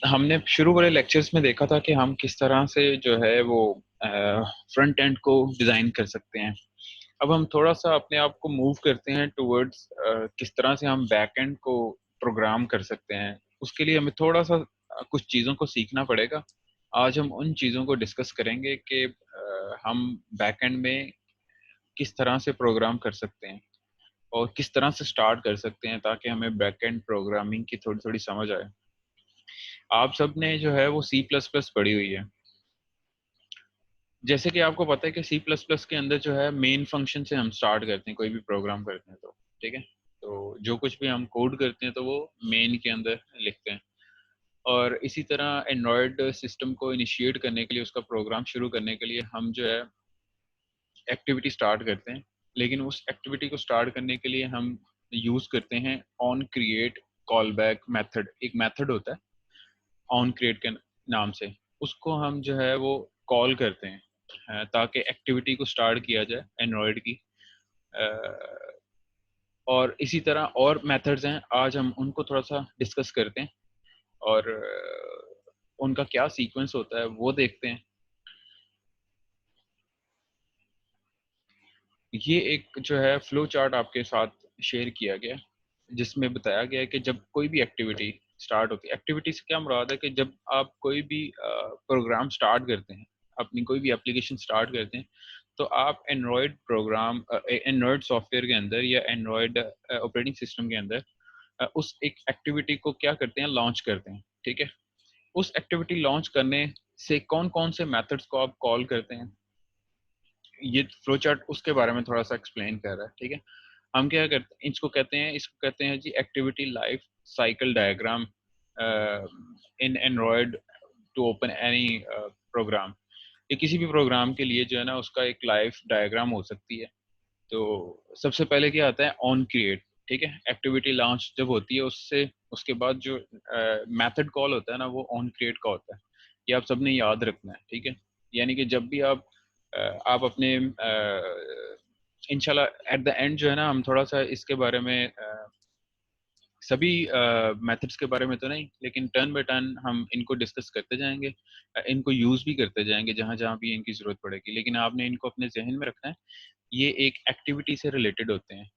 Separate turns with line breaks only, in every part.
हमने शुरू वाले लेक्चर्स में देखा था कि हम किस तरह से जो है वो फ्रंट एंड को डिज़ाइन कर सकते हैं। अब हम थोड़ा सा अपने आप को मूव करते हैं टुवर्ड्स किस तरह से हम बैक एंड को प्रोग्राम कर सकते हैं। उसके लिए हमें थोड़ा सा कुछ चीज़ों को सीखना पड़ेगा। आज हम उन चीज़ों को डिस्कस करेंगे कि हम बैक एंड में किस तरह से प्रोग्राम कर सकते हैं और किस तरह से स्टार्ट कर सकते हैं ताकि हमें बैक एंड प्रोग्रामिंग की थोड़ी थोड़ी समझ आए। आप सब ने जो है वो सी प्लस प्लस पढ़ी हुई है। जैसे कि आपको पता है कि सी प्लस प्लस के अंदर जो है मेन फंक्शन से हम स्टार्ट करते हैं, कोई भी प्रोग्राम करते हैं तो ठीक है। तो जो कुछ भी हम कोड करते हैं तो वो मेन के अंदर लिखते हैं। और इसी तरह एंड्रॉयड सिस्टम को इनिशिएट करने के लिए, उसका प्रोग्राम शुरू करने के लिए हम जो है एक्टिविटी स्टार्ट करते हैं। लेकिन उस एक्टिविटी को स्टार्ट करने के लिए हम यूज़ करते हैं on create call back method. एक मेथड होता है ऑन क्रिएट के नाम से, उसको हम जो है वो कॉल करते हैं ताकि एक्टिविटी को स्टार्ट किया जाए एंड्रॉयड की। और इसी तरह और मेथड्स हैं, आज हम उनको थोड़ा सा डिस्कस करते हैं और उनका क्या सीक्वेंस होता है वो देखते हैं। ये एक जो है फ्लो चार्ट आपके साथ शेयर किया गया जिसमें बताया गया है कि जब कोई भी एक्टिविटी स्टार्ट होती है, एक्टिविटी से क्या मुराद है कि जब आप कोई भी प्रोग्राम स्टार्ट करते हैं, अपनी कोई भी एप्लीकेशन स्टार्ट करते हैं, तो आप एंड्रॉयड प्रोग्राम, एंड्रॉयड सॉफ्टवेयर के अंदर या एंड्रॉयड ऑपरेटिंग सिस्टम के अंदर उस एक एक्टिविटी को क्या करते हैं, लॉन्च करते हैं। ठीक है। उस एक्टिविटी लॉन्च करने से कौन कौन से मेथड्स को आप कॉल करते हैं, ये फ्लो चार्ट उसके बारे में थोड़ा सा एक्सप्लेन कर रहा है। ठीक है। हम क्या करते हैं, इसको कहते हैं जी activity life cycle diagram in Android to open any program. ये किसी भी प्रोग्राम के लिए जो है ना उसका एक लाइफ डायग्राम हो सकती है। तो सबसे पहले क्या आता है, ऑन क्रिएट। ठीक है। एक्टिविटी लॉन्च जब होती है उससे उसके बाद जो मेथड कॉल होता है ना वो ऑन क्रिएट का होता है। ये आप सबने याद रखना है। ठीक है। यानी कि जब भी आप अपने इंशाल्लाह एट द एंड जो है ना हम थोड़ा सा इसके बारे में सभी मेथड्स के बारे में तो नहीं, लेकिन टर्न बाय टर्न हम इनको डिस्कस करते जाएंगे, इनको यूज़ भी करते जाएंगे जहाँ जहाँ भी इनकी ज़रूरत पड़ेगी। लेकिन आपने इनको अपने जहन में रखना है, ये एक एक्टिविटी से रिलेटेड होते हैं।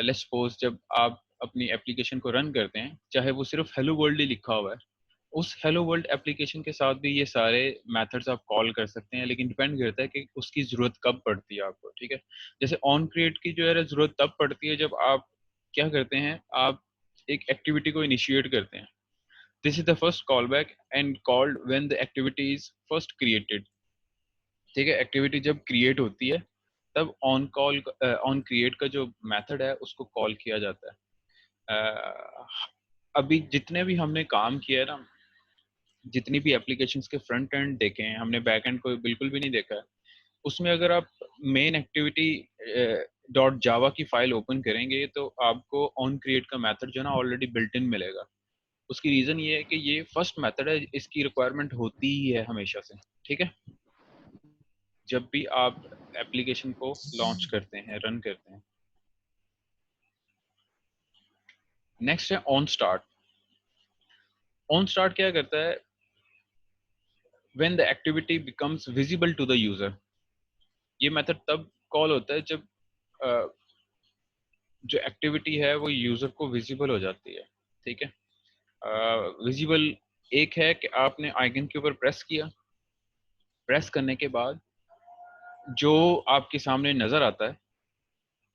लेट्स सपोज जब आप अपनी एप्लीकेशन को रन करते हैं, चाहे वो सिर्फ हेलो वर्ल्ड ही लिखा हुआ है, उस हेलो वर्ल्ड एप्लीकेशन के साथ भी ये सारे मेथड्स आप कॉल कर सकते हैं, लेकिन डिपेंड करता है कि उसकी ज़रूरत कब पड़ती है आपको। ठीक है। जैसे ऑन क्रिएट की जो है ज़रूरत तब पड़ती है जब आप क्या करते हैं, आप एक एक्टिविटी को इनिशिएट करते हैं। This is the first call back and called when the activity is first created. ठीक है। एक्टिविटी जब क्रिएट होती है तब ऑन क्रिएट का जो मेथड है उसको कॉल किया जाता है। अ, अभी जितने भी हमने काम किया है ना, जितनी भी एप्लीकेशंस के फ्रंट एंड देखे हैं हमने, बैक एंड को बिल्कुल भी नहीं देखा है। उसमें अगर आप मेन एक्टिविटी डॉट जावा की फाइल ओपन करेंगे तो आपको ऑन क्रिएट का मेथड जो है ना ऑलरेडी बिल्ट इन मिलेगा। उसकी रीज़न ये है कि ये फर्स्ट मेथड है, इसकी रिक्वायरमेंट होती ही है हमेशा से। ठीक है। जब भी आप एप्लीकेशन को लॉन्च करते हैं, रन करते हैं। नेक्स्ट है ऑन स्टार्ट। ऑन स्टार्ट क्या करता है, when the activity becomes visible to the user. ये मेथड तब कॉल होता है जब अ, जो एक्टिविटी है वो यूजर को विजिबल हो जाती है। ठीक है। विजिबल एक है कि आपने आइकन के ऊपर प्रेस किया, प्रेस करने के बाद जो आपके सामने नजर आता है,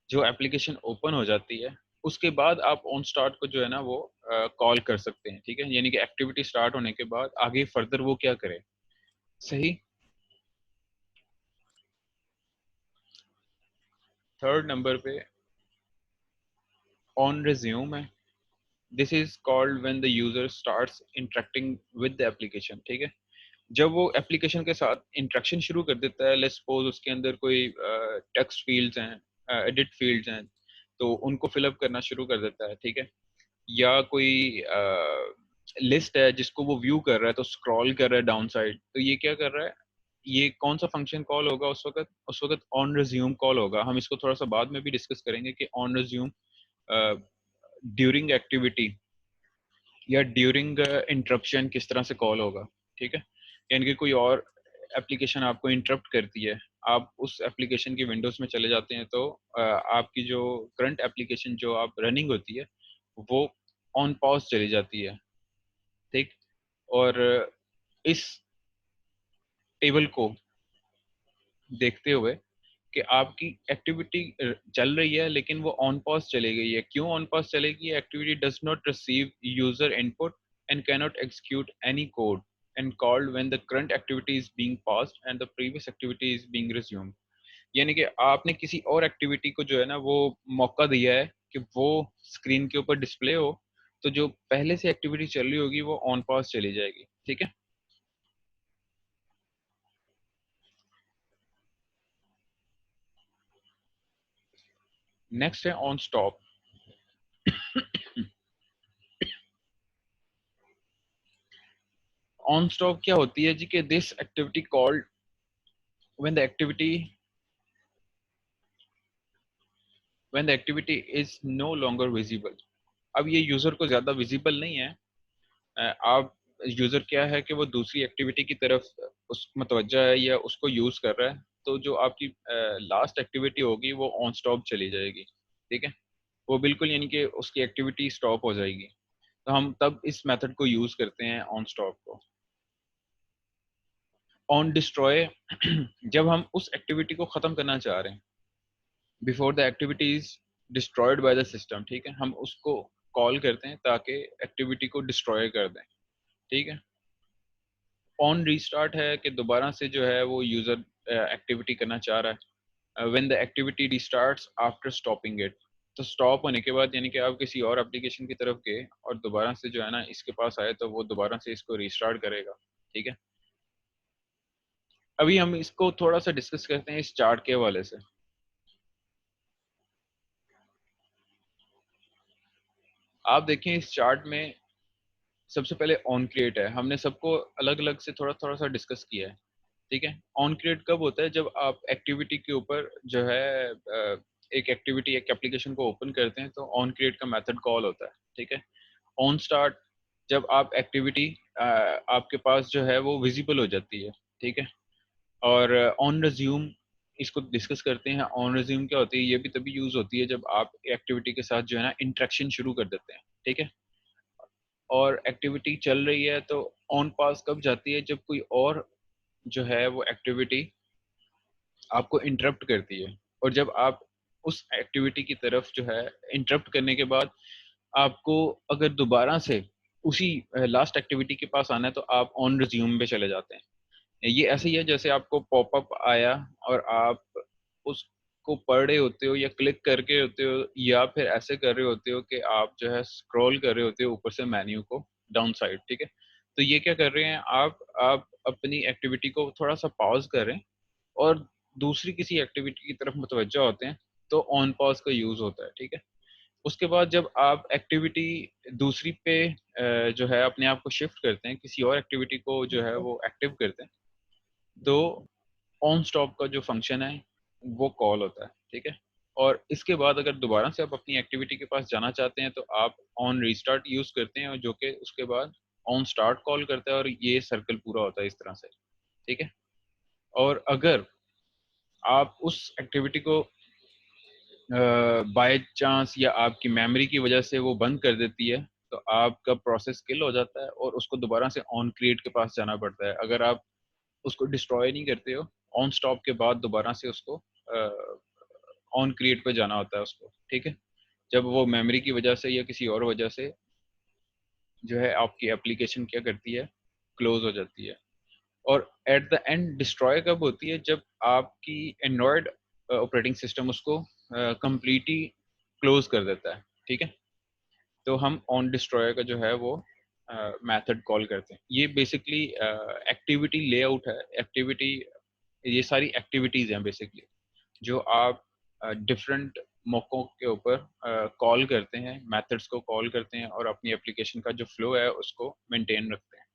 जो एप्लीकेशन ओपन हो जाती है, उसके बाद आप ऑन स्टार्ट को जो है ना वो कॉल कर सकते हैं। ठीक है। यानी कि एक्टिविटी स्टार्ट होने के बाद आगे फर्दर वो क्या करे। सही। थर्ड नंबर पे ऑन रिज्यूम है। This is called when the user starts interacting with the application. ठीक है। जब वो एप्लीकेशन के साथ इंटरेक्शन शुरू कर देता है, लेट्स सपोज उसके अंदर कोई टेक्स्ट फील्ड्स हैं, एडिट फील्ड्स हैं, तो उनको फिलअप करना शुरू कर देता है। ठीक है। या कोई लिस्ट है जिसको वो व्यू कर रहा है तो स्क्रॉल कर रहा है डाउन साइड, तो ये क्या कर रहा है, ये कौन सा फंक्शन कॉल होगा उस वक्त ऑन रिज्यूम कॉल होगा। हम इसको थोड़ा सा बाद में भी डिस्कस करेंगे कि ऑन रिज्यूम ड्यूरिंग एक्टिविटी या ड्यूरिंग इंटरप्शन किस तरह से कॉल होगा, ठीक है। यानी कि कोई और एप्लीकेशन आपको इंटरप्ट करती है, आप उस एप्लीकेशन की विंडोज में चले जाते हैं तो आपकी जो करंट एप्लीकेशन जो आप रनिंग होती है वो ऑन पॉज चली जाती है, ठीक। और इस टेबल को देखते हुए कि आपकी एक्टिविटी चल रही है लेकिन वो ऑन पॉज चली गई है, क्यों ऑन पॉज चलेगी? Activity does not receive user input and can not execute any code and called when the current activity is being passed and the previous activity is being resumed. यानी कि आपने किसी और एक्टिविटी को जो है ना वो मौका दिया है कि वो स्क्रीन के ऊपर डिस्प्ले हो, तो जो पहले से एक्टिविटी चल रही होगी वो ऑन पॉज चली जाएगी, ठीक है। नेक्स्ट है ऑन स्टॉप। ऑन स्टॉप क्या होती है जी? कि this activity called when the activity when the activity is no longer visible। अब ये यूजर को ज्यादा विजिबल नहीं है। आप यूजर क्या है कि वो दूसरी एक्टिविटी की तरफ उस मतवज्जा है या उसको यूज कर रहा है, तो जो आपकी लास्ट एक्टिविटी होगी वो ऑन स्टॉप चली जाएगी, ठीक है। वो बिल्कुल यानी कि उसकी एक्टिविटी स्टॉप हो जाएगी। तो हम तब इस मेथड को यूज करते हैं ऑन स्टॉप को। ऑन डिस्ट्रॉय जब हम उस एक्टिविटी को खत्म करना चाह रहे हैं, before the activity is destroyed by the system, ठीक है, हम उसको कॉल करते हैं ताकि एक्टिविटी को डिस्ट्रॉय कर दें, ठीक है। ऑन रीस्टार्ट है कि दोबारा से जो है वो यूजर एक्टिविटी करना चाह रहा है। When the activity restarts after stopping it, तो स्टॉप होने के बाद यानी कि आप किसी और एप्लीकेशन की तरफ गए और दोबारा से जो है ना इसके पास आए तो वो दोबारा से इसको रिस्टार्ट करेगा, ठीक है। अभी हम इसको थोड़ा सा डिस्कस करते हैं इस चार्ट के हवाले से। आप देखें इस चार्ट में सबसे पहले ऑन क्रिएट है, हमने सबको अलग अलग से थोड़ा थोड़ा सा डिस्कस किया है, ठीक है। ऑन क्रिएट कब होता है? जब आप एक्टिविटी के ऊपर जो है एक एक्टिविटी एक एप्लीकेशन को ओपन करते हैं तो ऑन क्रिएट का मेथड कॉल होता है, ठीक है। ऑन स्टार्ट जब आप एक्टिविटी आपके पास जो है वो विजिबल हो जाती है, ठीक है। और ऑन रिज्यूम इसको डिस्कस करते हैं। ऑन रिज्यूम क्या होती है? ये भी तभी यूज होती है जब आप एक्टिविटी के साथ जो है ना इंटरेक्शन शुरू कर देते हैं, ठीक है। और एक्टिविटी चल रही है तो ऑन पास कब जाती है? जब कोई और जो है वो एक्टिविटी आपको इंटरप्ट करती है। और जब आप उस एक्टिविटी की तरफ जो है इंटरप्ट करने के बाद आपको अगर दोबारा से उसी लास्ट एक्टिविटी के पास आना है तो आप ऑन रिज्यूम पे चले जाते हैं। ये ऐसे ही है जैसे आपको पॉपअप आया और आप उसको पढ़ रहे होते हो या क्लिक करके होते हो या फिर ऐसे कर रहे होते हो कि आप जो है स्क्रॉल कर रहे होते हो ऊपर से मेन्यू को डाउन साइड, ठीक है। तो ये क्या कर रहे हैं आप अपनी एक्टिविटी को थोड़ा सा पॉज करें और दूसरी किसी एक्टिविटी की तरफ मुतवज्जा होते हैं तो ऑन पॉज का यूज होता है, ठीक है। उसके बाद जब आप एक्टिविटी दूसरी पे जो है अपने आप को शिफ्ट करते हैं, किसी और एक्टिविटी को जो है वो एक्टिव करते हैं, तो ऑन स्टॉप का जो फंक्शन है वो कॉल होता है, ठीक है। और इसके बाद अगर दोबारा से आप अपनी एक्टिविटी के पास जाना चाहते हैं तो आप ऑन रीस्टार्ट यूज करते हैं और जो कि उसके बाद ऑन स्टार्ट कॉल करता है और ये सर्कल पूरा होता है इस तरह से, ठीक है। और अगर आप उस एक्टिविटी को बाय चांस या आपकी मेमोरी की वजह से वो बंद कर देती है तो आपका प्रोसेस किल हो जाता है और उसको दोबारा से ऑन क्रिएट के पास जाना पड़ता है। अगर आप उसको डिस्ट्रॉय नहीं करते हो, ऑन स्टॉप के बाद दोबारा से उसको ऑन क्रिएट पे जाना होता है उसको, ठीक है। जब वो मेमोरी की वजह से या किसी और वजह से जो है आपकी एप्लीकेशन क्या करती है, क्लोज हो जाती है। और एट द एंड डिस्ट्रॉय कब होती है? जब आपकी एंड्रॉयड ऑपरेटिंग सिस्टम उसको कंप्लीटली क्लोज कर देता है, ठीक है। तो हम ऑन डिस्ट्रॉय का जो है वो मेथड कॉल करते हैं। ये बेसिकली एक्टिविटी लेआउट है। एक्टिविटी ये सारी एक्टिविटीज हैं बेसिकली जो आप डिफरेंट मौकों के ऊपर कॉल करते हैं, मेथड्स को कॉल करते हैं और अपनी एप्लीकेशन का जो फ्लो है उसको मेंटेन रखते हैं।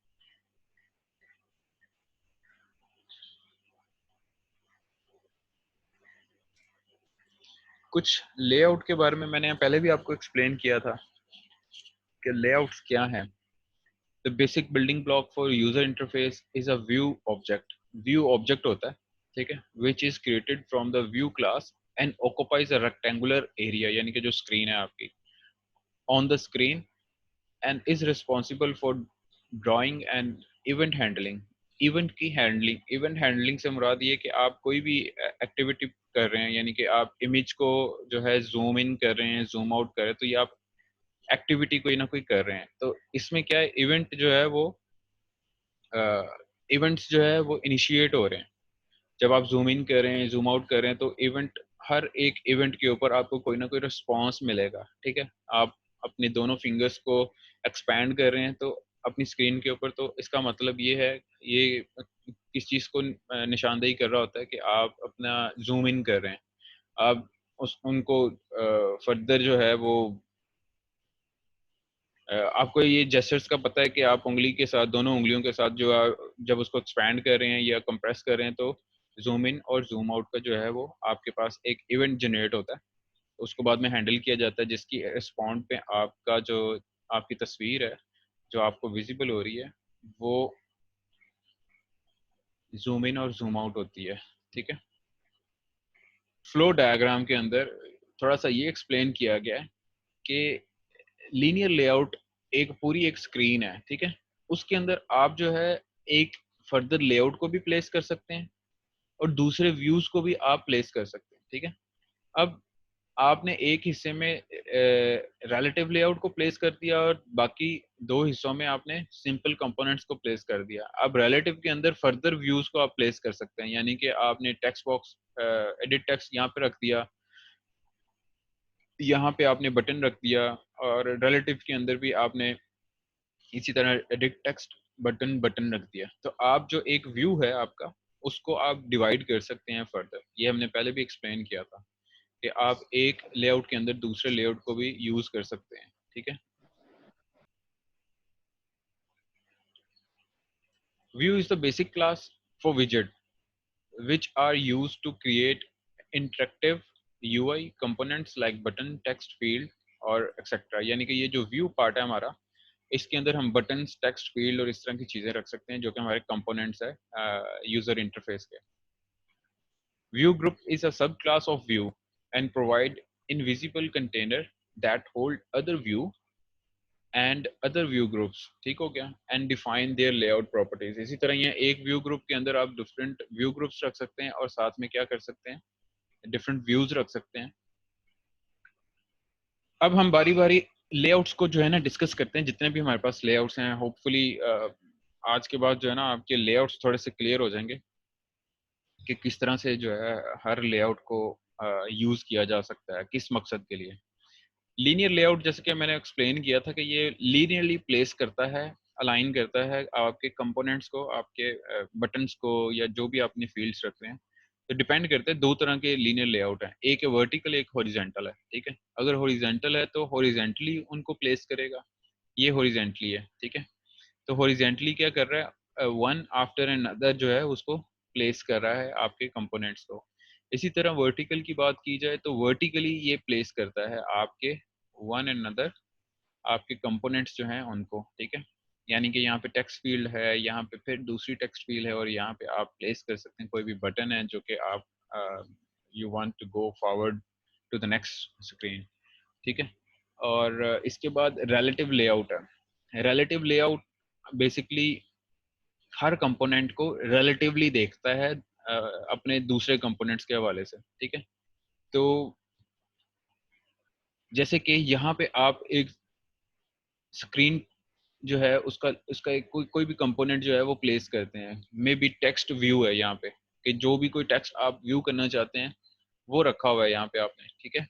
कुछ लेआउट के बारे में मैंने पहले भी आपको एक्सप्लेन किया था कि लेआउट्स क्या हैं। The basic building block for user interface is a view object. View object होता है, ठीक है, which is created from the view class and occupies a rectangular area, यानी कि जो स्क्रीन है आपकी on the screen, and is responsible for drawing and event handling. Event handling से मुराद ये कि आप कोई भी एक्टिविटी कर रहे हैं, यानी कि आप इमेज को जो है जूम इन कर रहे हैं, जूम आउट कर रहे हैं, तो ये आप एक्टिविटी कोई ना कोई कर रहे हैं। तो इसमें क्या है, इवेंट जो है वो इवेंट्स जो है वो इनिशिएट हो रहे हैं। जब आप जूम इन कर रहे हैं, जूम आउट कर रहे हैं, तो इवेंट, हर एक इवेंट के ऊपर आपको कोई ना कोई रिस्पॉन्स मिलेगा, ठीक है। आप अपने दोनों फिंगर्स को एक्सपैंड कर रहे हैं तो अपनी स्क्रीन के ऊपर, तो इसका मतलब ये है, ये किस चीज़ को निशानदेही कर रहा होता है कि आप अपना जूम इन कर रहे हैं। आप उस उनको फर्दर जो है वो आपको ये जेस्चर्स का पता है कि आप उंगली के साथ, दोनों उंगलियों के साथ जो जब उसको एक्सपैंड कर रहे हैं या कंप्रेस कर रहे हैं, तो जूम इन और जूम आउट का जो है वो आपके पास एक इवेंट जनरेट होता है। उसको बाद में हैंडल किया जाता है, जिसकी रिस्पॉन्ड पे आपका जो, आपकी तस्वीर है जो आपको विजिबल हो रही है, वो जूम इन और जूम आउट होती है, ठीक है। फ्लो डायग्राम के अंदर थोड़ा सा ये एक्सप्लेन किया गया है कि लीनियर लेआउट एक पूरी एक स्क्रीन है, ठीक है। उसके अंदर आप जो है एक फर्दर लेआउट को भी प्लेस कर सकते हैं और दूसरे व्यूज को भी आप प्लेस कर सकते हैं, ठीक है। अब आपने एक हिस्से में रिलेटिव लेआउट को प्लेस कर दिया और बाकी दो हिस्सों में आपने सिंपल कंपोनेंट्स को प्लेस कर दिया। अब रिलेटिव के अंदर फर्दर व्यूज को आप प्लेस कर सकते हैं, यानी कि आपने टेक्स्ट बॉक्स, एडिट टेक्स्ट यहाँ पे रख दिया, यहाँ पे आपने बटन रख दिया, और रिलेटिव के अंदर भी आपने इसी तरह एडिट टेक्स्ट, बटन बटन रख दिया। तो आप जो एक व्यू है आपका, उसको आप डिवाइड कर सकते हैं फर्दर। ये हमने पहले भी एक्सप्लेन किया था कि आप एक लेआउट के अंदर दूसरे लेआउट को भी यूज कर सकते हैं, ठीक है। View is the basic class for विजेट which are used to create interactive UI components like button, text field और एक्सेट्रा। यानी कि ये जो व्यू पार्ट है हमारा, इसके अंदर हम बटन्स, टेक्स्ट फील्ड और इस तरह की चीजें रख सकते हैं जो कि हमारे कंपोनेंट्स है यूजर इंटरफेस के। व्यू ग्रुप इज अ सब class of view and provide invisible container that hold other view and other view groups, ठीक हो गया, and define there layout properties. इसी तरह ये एक व्यू ग्रुप के अंदर आप डिफरेंट व्यू ग्रुप्स रख सकते हैं और साथ में क्या कर सकते हैं, डिफरेंट व्यूज रख सकते हैं। अब हम बारी बारी लेआउट्स को जो है ना डिस्कस करते हैं, जितने भी हमारे पास लेआउट्स हैं। होपफुली आज के बाद जो है ना आपके लेआउट्स थोड़े से क्लियर हो जाएंगे कि किस तरह से जो है हर लेआउट को यूज किया जा सकता है, किस मकसद के लिए। लीनियर लेआउट, जैसे कि मैंने एक्सप्लेन किया था, कि ये लीनियरली प्लेस करता है, अलाइन करता है आपके कंपोनेंट्स को, आपके बटन्स को, या जो भी आपने फील्ड्स रख रहे हैं। तो डिपेंड करते हैं, दो तरह के लीनियर लेआउट हैं, एक है वर्टिकल, एक हॉरिजेंटल है, ठीक है। अगर हॉरिजेंटल है तो हॉरिजेंटली उनको प्लेस करेगा, ये हॉरिजेंटली है, ठीक है। तो हॉरिजेंटली क्या कर रहा है, वन आफ्टर एन अदर जो है उसको प्लेस कर रहा है आपके कंपोनेंट्स को। इसी तरह वर्टिकल की बात की जाए तो वर्टिकली ये प्लेस करता है आपके वन एंड अदर, आपके कंपोनेंट्स जो हैं उनको, ठीक है। यानी कि यहाँ पे टेक्स्ट फील्ड है, यहाँ पे फिर दूसरी टेक्स्ट फील्ड है, और यहाँ पे आप प्लेस कर सकते हैं कोई भी बटन है जो कि आप you want to go forward to the next screen, ठीक है। और इसके बाद रिलेटिव लेआउट है। रिलेटिव लेआउट बेसिकली हर कंपोनेंट को रिलेटिवली देखता है अपने दूसरे कंपोनेंट्स के हवाले से, ठीक है। तो जैसे कि यहाँ पे आप एक स्क्रीन जो है उसका उसका एक कोई भी कंपोनेंट जो है वो प्लेस करते हैं, मे बी टेक्स्ट व्यू है यहाँ पे, कि जो भी कोई टेक्स्ट आप व्यू करना चाहते हैं वो रखा हुआ है यहाँ पे आपने, ठीक है।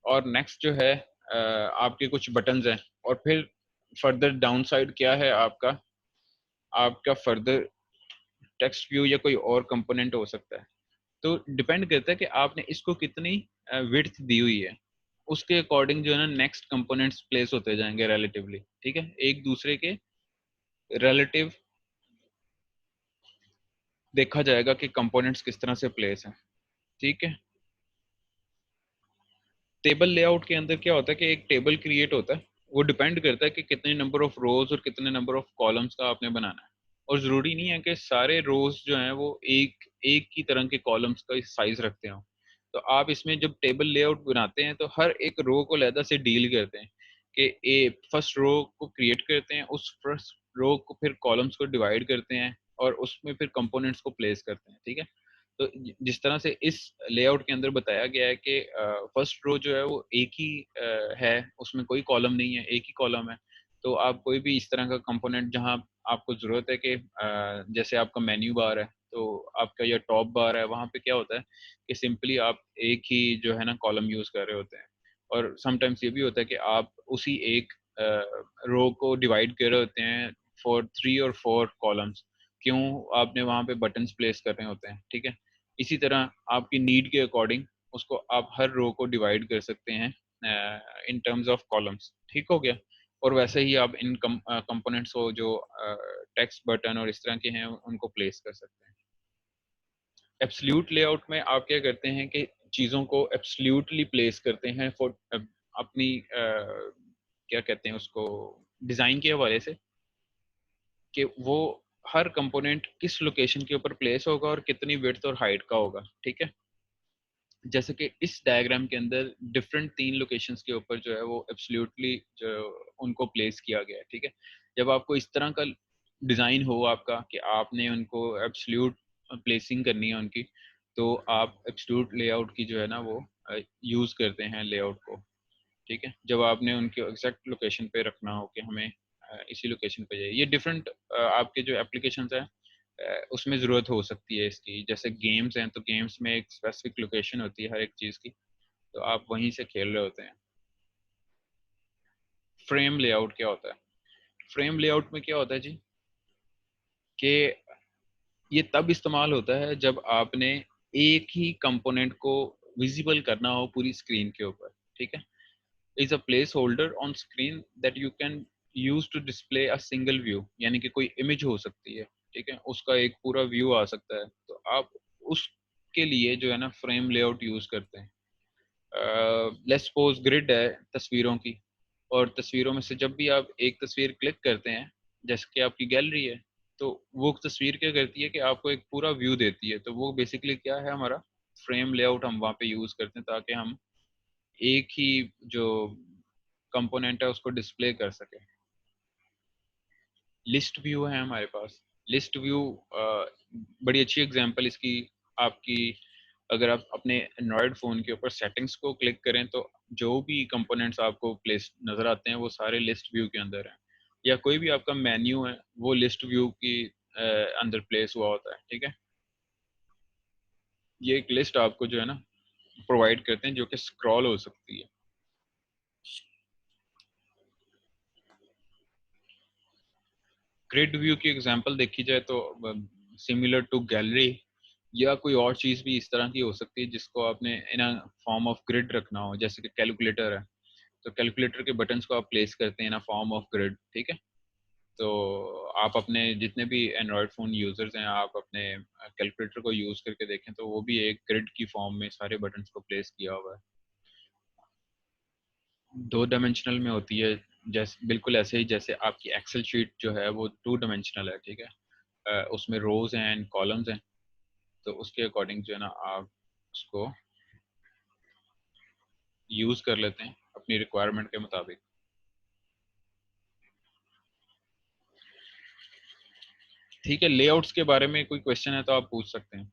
और नेक्स्ट जो है आपके कुछ बटन्स हैं, और फिर फर्दर डाउन साइड क्या है आपका, आपका फर्दर टेक्स्ट व्यू या कोई और कंपोनेंट हो सकता है। तो डिपेंड करता है कि आपने इसको कितनी विड्थ दी हुई है, उसके अकॉर्डिंग जो है ना नेक्स्ट कंपोनेंट्स प्लेस होते जाएंगे रिलेटिवली, ठीक है, एक दूसरे के रिलेटिव देखा जाएगा कि कंपोनेंट्स किस तरह से प्लेस हैं, ठीक है। टेबल लेआउट के अंदर क्या होता है कि एक टेबल क्रिएट होता है, वो डिपेंड करता है कि कितने नंबर ऑफ रोज और कितने नंबर ऑफ कॉलम्स का आपने बनाना है। और ज़रूरी नहीं है कि सारे रोज जो हैं वो एक एक ही तरह के कॉलम्स का साइज रखते हो। तो आप इसमें जब टेबल लेआउट बनाते हैं तो हर एक रो को अलहदा से डील करते हैं कि ए फर्स्ट रो को क्रिएट करते हैं, उस फर्स्ट रो को फिर कॉलम्स को डिवाइड करते हैं और उसमें फिर कंपोनेंट्स को प्लेस करते हैं, ठीक है। तो जिस तरह से इस लेआउट के अंदर बताया गया है कि फर्स्ट रो जो है वो एक ही है, उसमें कोई कॉलम नहीं है, एक ही कॉलम है। तो आप कोई भी इस तरह का कंपोनेंट जहां आपको ज़रूरत है कि जैसे आपका मेन्यू बार है, तो आपका या टॉप बार है, वहाँ पे क्या होता है कि सिंपली आप एक ही जो है ना कॉलम यूज़ कर रहे होते हैं। और समटाइम्स ये भी होता है कि आप उसी एक रो को डिवाइड कर रहे होते हैं फॉर 3 और 4 कॉलम्स। क्यों? आपने वहाँ पे बटन्स प्लेस करने होते हैं, ठीक है। इसी तरह आपकी नीड के अकॉर्डिंग उसको आप हर रो को डिवाइड कर सकते हैं इन टर्म्स ऑफ कॉलम्स, ठीक हो गया। और वैसे ही आप इन कंपोनेंट्स को जो टेक्स्ट बटन और इस तरह के हैं उनको प्लेस कर सकते हैं। एब्सोल्यूट लेआउट में आप क्या करते हैं कि चीज़ों को एब्सोल्यूटली प्लेस करते हैं फॉर अपनी क्या कहते हैं उसको, डिज़ाइन के हवाले से, कि वो हर कंपोनेंट किस लोकेशन के ऊपर प्लेस होगा और कितनी विड्थ और हाइट का होगा, ठीक है। जैसे कि इस डायग्राम के अंदर डिफरेंट 3 लोकेशंस के ऊपर जो है वो एब्सोल्युटली जो उनको प्लेस किया गया है, ठीक है। जब आपको इस तरह का डिज़ाइन हो आपका कि आपने उनको एब्सोल्यूट प्लेसिंग करनी है उनकी, तो आप एब्सोल्यूट लेआउट की जो है ना वो यूज़ करते हैं लेआउट को, ठीक है। जब आपने उनके एग्जैक्ट लोकेशन पे रखना हो कि हमें इसी लोकेशन पे जाइए। ये डिफरेंट आपके जो एप्लीकेशंस हैं उसमें ज़रूरत हो सकती है इसकी। जैसे गेम्स हैं, तो गेम्स में एक स्पेसिफिक लोकेशन होती है हर एक चीज़ की, तो आप वहीं से खेल रहे होते हैं। फ्रेम लेआउट क्या होता है? फ्रेम लेआउट में क्या होता है जी, कि ये तब इस्तेमाल होता है जब आपने एक ही कंपोनेंट को विजिबल करना हो पूरी स्क्रीन के ऊपर, ठीक है। Is a placeholder on screen that you can use to display a single view, यानी कि कोई इमेज हो सकती है, ठीक है, उसका एक पूरा व्यू आ सकता है, तो आप उसके लिए जो है ना फ्रेम लेआउट यूज करते हैं। लेट्स सपोज ग्रिड है तस्वीरों की, और तस्वीरों में से जब भी आप एक तस्वीर क्लिक करते हैं, जैसे कि आपकी गैलरी है, तो वो तस्वीर क्या करती है कि आपको एक पूरा व्यू देती है। तो वो बेसिकली क्या है, हमारा फ्रेम लेआउट हम वहाँ पे यूज करते हैं ताकि हम एक ही जो कंपोनेंट है उसको डिस्प्ले कर सके। लिस्ट व्यू है हमारे पास। लिस्ट व्यू बड़ी अच्छी एग्जांपल इसकी आपकी, अगर आप अपने एंड्रॉयड फ़ोन के ऊपर सेटिंग्स को क्लिक करें तो जो भी कंपोनेंट्स आपको प्लेस नज़र आते हैं वो सारे लिस्ट व्यू के अंदर हैं। या कोई भी आपका मेन्यू है वो लिस्ट व्यू की अंदर प्लेस हुआ होता है, ठीक है। ये एक लिस्ट आपको जो है ना प्रोवाइड करते हैं जो कि स्क्रॉल हो सकती है। ग्रिड व्यू की एग्जांपल देखी जाए तो सिमिलर टू गैलरी या कोई और चीज़ भी इस तरह की हो सकती है जिसको आपने इन अ फॉर्म ऑफ ग्रिड रखना हो। जैसे कि कैलकुलेटर है, तो कैलकुलेटर के बटन्स को आप प्लेस करते हैं इन अ फॉर्म ऑफ ग्रिड, ठीक है। तो आप अपने जितने भी एंड्रॉयड फ़ोन यूज़र्स हैं, आप अपने कैलकुलेटर को यूज़ करके देखें तो वो भी एक ग्रिड की फॉर्म में सारे बटन्स को प्लेस किया हुआ है। 2 डायमेंशनल में होती है, जैसे बिल्कुल ऐसे ही जैसे आपकी एक्सेल शीट जो है वो 2 डायमेंशनल है, ठीक है। उसमें रोज़ हैं एंड कॉलम्स हैं, तो उसके अकॉर्डिंग जो है ना आप उसको यूज़ कर लेते हैं अपनी रिक्वायरमेंट के मुताबिक। ठीक है, लेआउट्स के बारे में कोई क्वेश्चन है तो आप पूछ सकते हैं।